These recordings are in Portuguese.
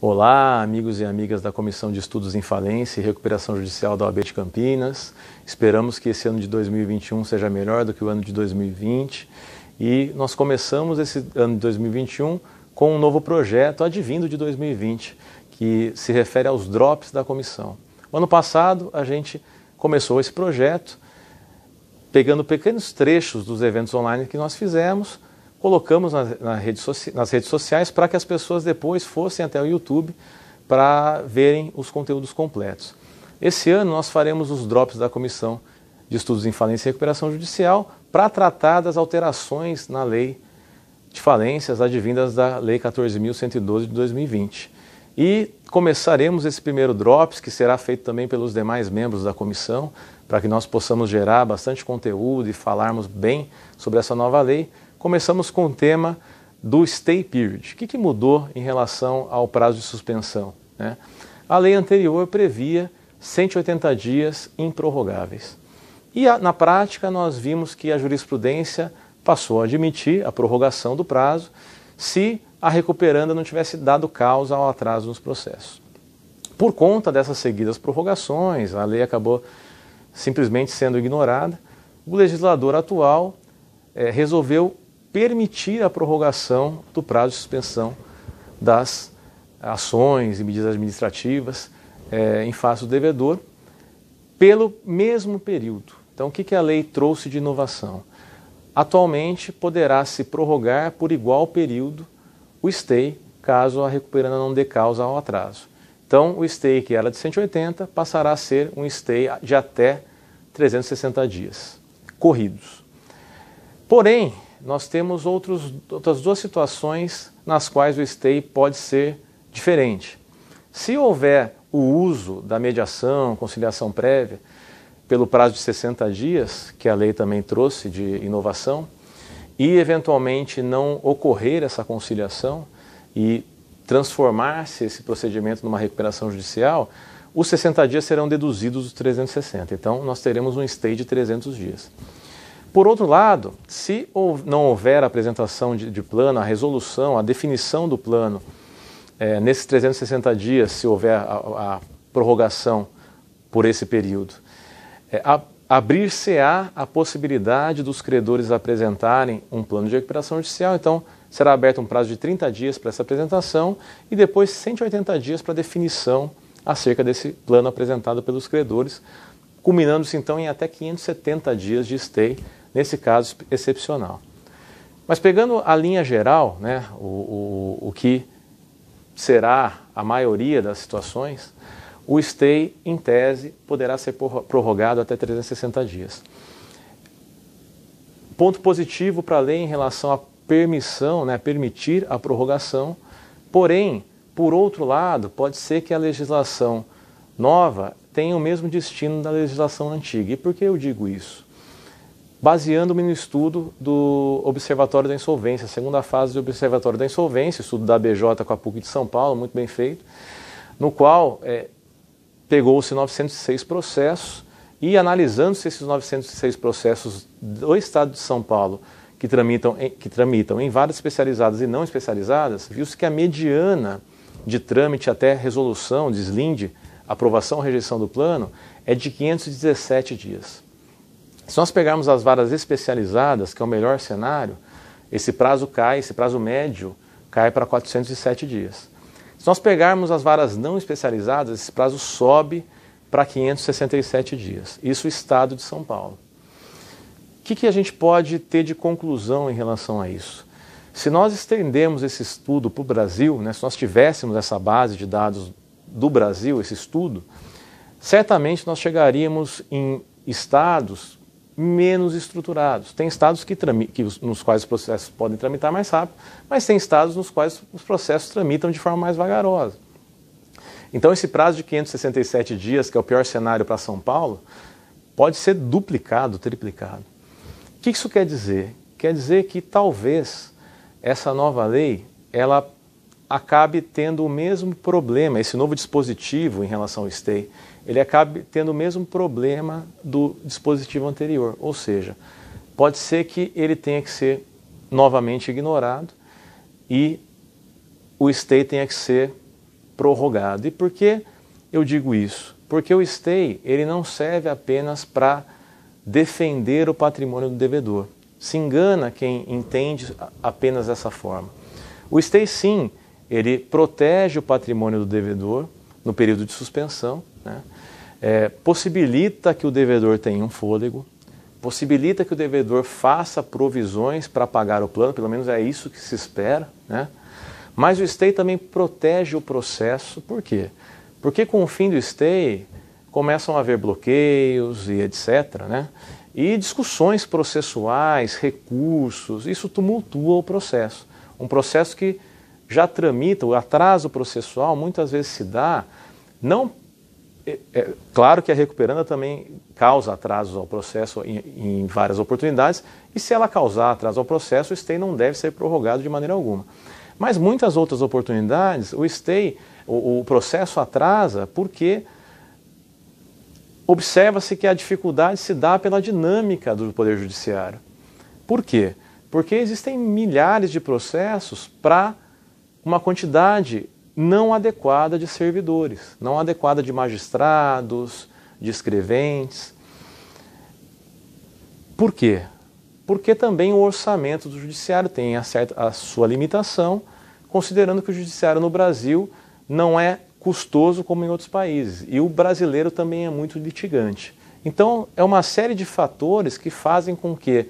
Olá, amigos e amigas da Comissão de Estudos em Falência e Recuperação Judicial da OAB de Campinas. Esperamos que esse ano de 2021 seja melhor do que o ano de 2020 e nós começamos esse ano de 2021 com um novo projeto advindo de 2020, que se refere aos drops da comissão. O ano passado a gente começou esse projeto pegando pequenos trechos dos eventos online que nós fizemos, colocamos nas redes sociais para que as pessoas depois fossem até o YouTube para verem os conteúdos completos. Esse ano nós faremos os drops da Comissão de Estudos em Falência e Recuperação Judicial para tratar das alterações na lei de falências advindas da Lei 14.112 de 2020. E começaremos esse primeiro drops, que será feito também pelos demais membros da comissão, para que nós possamos gerar bastante conteúdo e falarmos bem sobre essa nova lei. Começamos com o tema do stay period. O que mudou em relação ao prazo de suspensão, né? A lei anterior previa 180 dias improrrogáveis. E na prática nós vimos que a jurisprudência passou a admitir a prorrogação do prazo se a recuperanda não tivesse dado causa ao atraso nos processos. Por conta dessas seguidas prorrogações, a lei acabou simplesmente sendo ignorada. O legislador atual resolveu permitir a prorrogação do prazo de suspensão das ações e medidas administrativas em face do devedor pelo mesmo período. Então, o que a lei trouxe de inovação? Atualmente, poderá se prorrogar por igual período o stay, caso a recuperanda não dê causa ao atraso. Então, o stay que era de 180 passará a ser um stay de até 360 dias corridos. Porém, nós temos outras duas situações nas quais o stay pode ser diferente. Se houver o uso da mediação, conciliação prévia, pelo prazo de 60 dias, que a lei também trouxe de inovação, e eventualmente não ocorrer essa conciliação e transformar-se esse procedimento numa recuperação judicial, os 60 dias serão deduzidos dos 360. Então, nós teremos um stay de 300 dias. Por outro lado, se não houver a apresentação de plano, a resolução, a definição do plano, nesses 360 dias, se houver a prorrogação por esse período, abrir-se-á a possibilidade dos credores apresentarem um plano de recuperação judicial. Então, será aberto um prazo de 30 dias para essa apresentação e depois 180 dias para definição acerca desse plano apresentado pelos credores, culminando-se então em até 570 dias de stay, nesse caso excepcional. Mas pegando a linha geral, né, o que será a maioria das situações, o stay, em tese, poderá ser prorrogado até 360 dias. Ponto positivo para a lei em relação à permissão, né, permitir a prorrogação, porém, por outro lado, pode ser que a legislação nova tenha o mesmo destino da legislação antiga. E por que eu digo isso? Baseando-me no estudo do Observatório da Insolvência, a segunda fase do Observatório da Insolvência, estudo da ABJ com a PUC de São Paulo, muito bem feito, no qual pegou-se 906 processos e analisando-se esses 906 processos do Estado de São Paulo que tramitam em varas especializadas e não especializadas, viu-se que a mediana de trâmite até resolução, deslinde, aprovação ou rejeição do plano é de 517 dias. Se nós pegarmos as varas especializadas, que é o melhor cenário, esse prazo médio cai para 407 dias. Se nós pegarmos as varas não especializadas, esse prazo sobe para 567 dias. Isso o Estado de São Paulo. O que a gente pode ter de conclusão em relação a isso? Se nós estendermos esse estudo para o Brasil, né, se nós tivéssemos essa base de dados do Brasil, esse estudo, certamente nós chegaríamos em estados menos estruturados. Tem estados nos quais os processos podem tramitar mais rápido, mas tem estados nos quais os processos tramitam de forma mais vagarosa. Então esse prazo de 567 dias, que é o pior cenário para São Paulo, pode ser duplicado, triplicado. O que isso quer dizer? Quer dizer que talvez essa nova lei ela acabe tendo o mesmo problema, esse novo dispositivo em relação ao stay, ele acabe tendo o mesmo problema do dispositivo anterior, ou seja, pode ser que ele tenha que ser novamente ignorado e o stay tenha que ser prorrogado. E por que eu digo isso? Porque o stay ele não serve apenas para defender o patrimônio do devedor. Se engana quem entende apenas dessa forma. O stay, sim, ele protege o patrimônio do devedor no período de suspensão, né? Possibilita que o devedor tenha um fôlego, possibilita que o devedor faça provisões para pagar o plano, pelo menos é isso que se espera, né? Mas o stay também protege o processo, por quê? Porque com o fim do stay começam a haver bloqueios e etc., né? E discussões processuais, recursos, isso tumultua o processo. Um processo que já tramita, o atraso processual muitas vezes se dá, não... claro que a recuperanda também causa atrasos ao processo em várias oportunidades, e se ela causar atraso ao processo, o stay não deve ser prorrogado de maneira alguma. Mas muitas outras oportunidades, o stay, o processo atrasa porque observa-se que a dificuldade se dá pela dinâmica do Poder Judiciário. Por quê? Porque existem milhares de processos para uma quantidade não adequada de servidores, não adequada de magistrados, de escreventes. Por quê? Porque também o orçamento do Judiciário tem a sua limitação, considerando que o Judiciário no Brasil não é custoso como em outros países. E o brasileiro também é muito litigante. Então, é uma série de fatores que fazem com que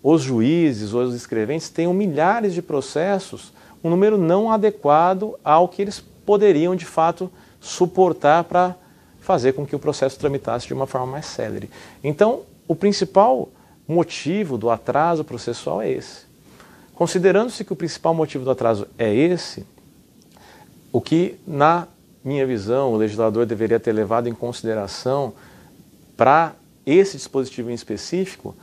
os juízes, os escreventes tenham milhares de processos, um número não adequado ao que eles poderiam, de fato, suportar para fazer com que o processo tramitasse de uma forma mais célere. Então, o principal motivo do atraso processual é esse. Considerando-se que o principal motivo do atraso é esse, o que, na minha visão, o legislador deveria ter levado em consideração para esse dispositivo em específico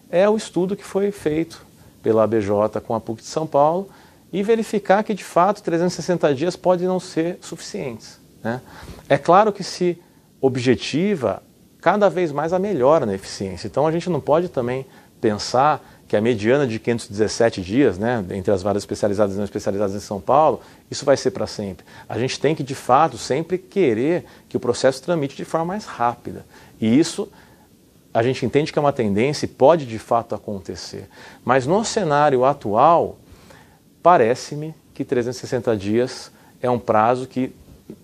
é o estudo que foi feito pela ABJ com a PUC de São Paulo e verificar que, de fato, 360 dias podem não ser suficientes, né? É claro que se objetiva cada vez mais a melhora na eficiência. Então, a gente não pode também pensar que a mediana de 517 dias, né, entre as varas especializadas e não especializadas em São Paulo, isso vai ser para sempre. A gente tem que, de fato, sempre querer que o processo tramite de forma mais rápida. E isso a gente entende que é uma tendência e pode, de fato, acontecer. Mas no cenário atual, parece-me que 360 dias é um prazo que,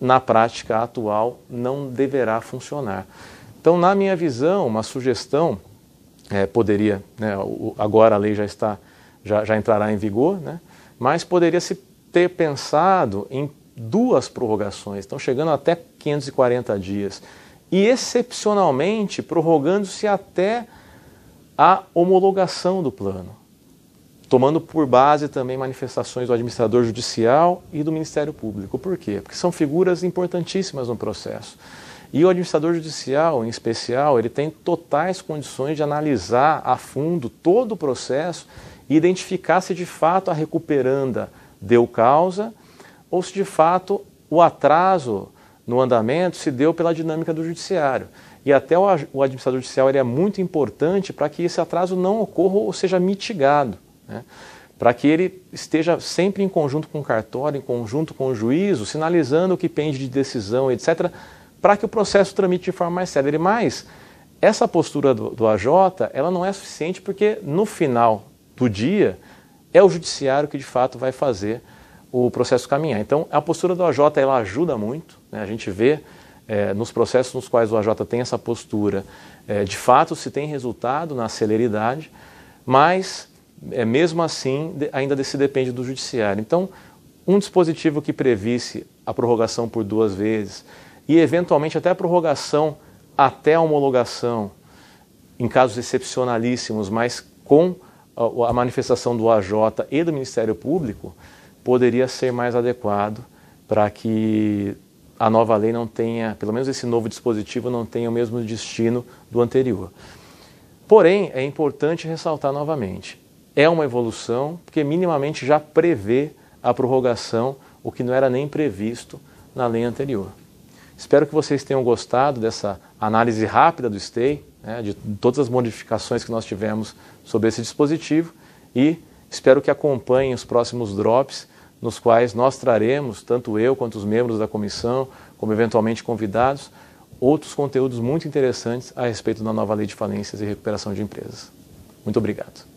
na prática atual, não deverá funcionar. Então, na minha visão, uma sugestão poderia, né, agora a lei já entrará em vigor, né, mas poderia se ter pensado em 2 prorrogações, então chegando até 540 dias, e excepcionalmente prorrogando-se até a homologação do plano, tomando por base também manifestações do administrador judicial e do Ministério Público. Por quê? Porque são figuras importantíssimas no processo. E o administrador judicial, em especial, ele tem totais condições de analisar a fundo todo o processo e identificar se de fato a recuperanda deu causa ou se de fato o atraso no andamento se deu pela dinâmica do judiciário. E até o administrador judicial ele é muito importante para que esse atraso não ocorra ou seja mitigado, né? Para que ele esteja sempre em conjunto com o cartório, em conjunto com o juízo, sinalizando o que pende de decisão, etc., para que o processo tramite de forma mais célere. Mas essa postura do AJ, ela não é suficiente porque no final do dia é o judiciário que de fato vai fazer o processo caminhar. Então a postura do AJ ela ajuda muito, né? A gente vê nos processos nos quais o AJ tem essa postura, de fato se tem resultado na celeridade, mas mesmo assim ainda se depende do judiciário. Então um dispositivo que previsse a prorrogação por 2 vezes, e eventualmente até a prorrogação até a homologação, em casos excepcionalíssimos, mas com a manifestação do AJ e do Ministério Público, poderia ser mais adequado para que a nova lei não tenha, pelo menos esse novo dispositivo não tenha o mesmo destino do anterior. Porém, é importante ressaltar novamente, é uma evolução porque minimamente já prevê a prorrogação, o que não era nem previsto na lei anterior. Espero que vocês tenham gostado dessa análise rápida do stay, né, de todas as modificações que nós tivemos sobre esse dispositivo e espero que acompanhem os próximos drops nos quais nós traremos, tanto eu quanto os membros da comissão, como eventualmente convidados, outros conteúdos muito interessantes a respeito da nova Lei de Falências e Recuperação de Empresas. Muito obrigado.